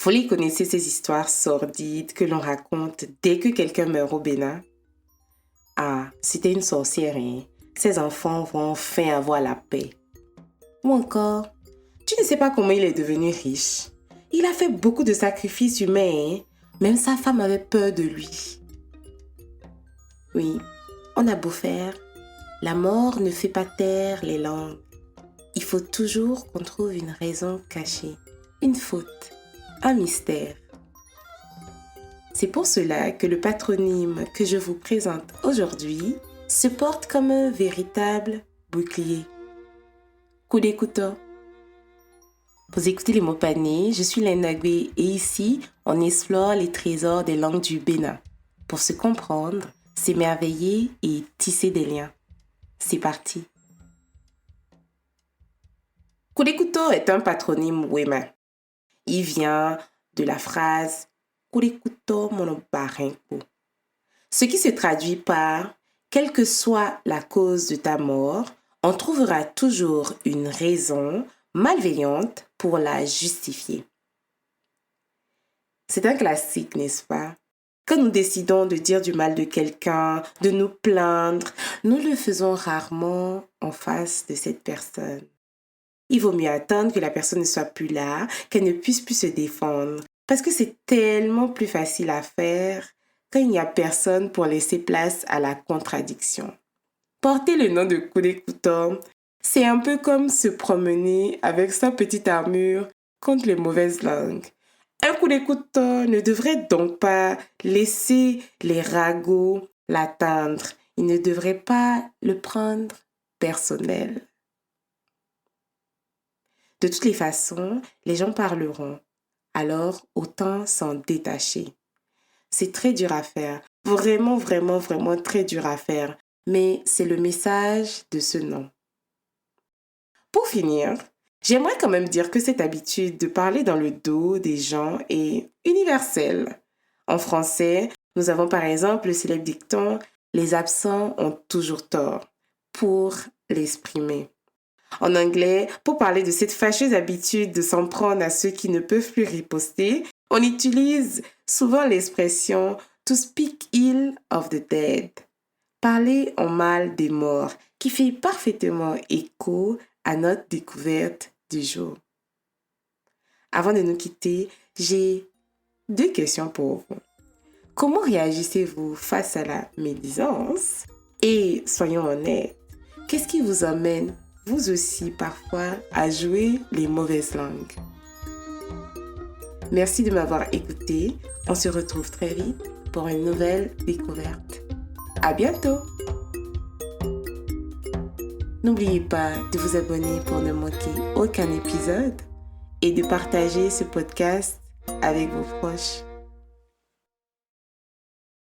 Vous les connaissez, ces histoires sordides que l'on raconte dès que quelqu'un meurt au Bénin? Ah, c'était une sorcière, hein? Ses enfants vont enfin avoir la paix. Ou encore, tu ne sais pas comment il est devenu riche. Il a fait beaucoup de sacrifices humains, hein? Même sa femme avait peur de lui. Oui, on a beau faire, la mort ne fait pas taire les langues. Il faut toujours qu'on trouve une raison cachée, une faute, un mystère. C'est pour cela que le patronyme que je vous présente aujourd'hui se porte comme un véritable bouclier. Coup couteau. Vous écoutez les mots panés, je suis Lenagwe et ici, on explore les trésors des langues du Bénin pour se comprendre, s'émerveiller et tisser des liens. C'est parti. Couteau est un patronyme wema. Il vient de la phrase Couteau monobarenko, ce qui se traduit par quelle que soit la cause de ta mort, on trouvera toujours une raison malveillante pour la justifier. C'est un classique, n'est-ce pas? Quand nous décidons de dire du mal de quelqu'un, de nous plaindre, nous le faisons rarement en face de cette personne. Il vaut mieux attendre que la personne ne soit plus là, qu'elle ne puisse plus se défendre. Parce que c'est tellement plus facile à faire quand il n'y a personne pour laisser place à la contradiction. Porter le nom de couteau, c'est un peu comme se promener avec sa petite armure contre les mauvaises langues. Un couteau ne devrait donc pas laisser les ragots l'atteindre. Il ne devrait pas le prendre personnel. De toutes les façons, les gens parleront. Alors, autant s'en détacher. C'est très dur à faire. Vraiment très dur à faire. Mais c'est le message de ce nom. Pour finir, j'aimerais quand même dire que cette habitude de parler dans le dos des gens est universelle. En français, nous avons par exemple le célèbre dicton « Les absents ont toujours tort » pour l'exprimer. En anglais, pour parler de cette fâcheuse habitude de s'en prendre à ceux qui ne peuvent plus riposter, on utilise souvent l'expression « to speak ill of the dead », parler en mal des morts, qui fait parfaitement écho à notre découverte du jour. Avant de nous quitter, j'ai 2 questions pour vous. Comment réagissez-vous face à la médisance? Et soyons honnêtes, qu'est-ce qui vous amène vous aussi parfois à jouer les mauvaises langues? Merci de m'avoir écouté. On se retrouve très vite pour une nouvelle découverte. À bientôt! N'oubliez pas de vous abonner pour ne manquer aucun épisode et de partager ce podcast avec vos proches.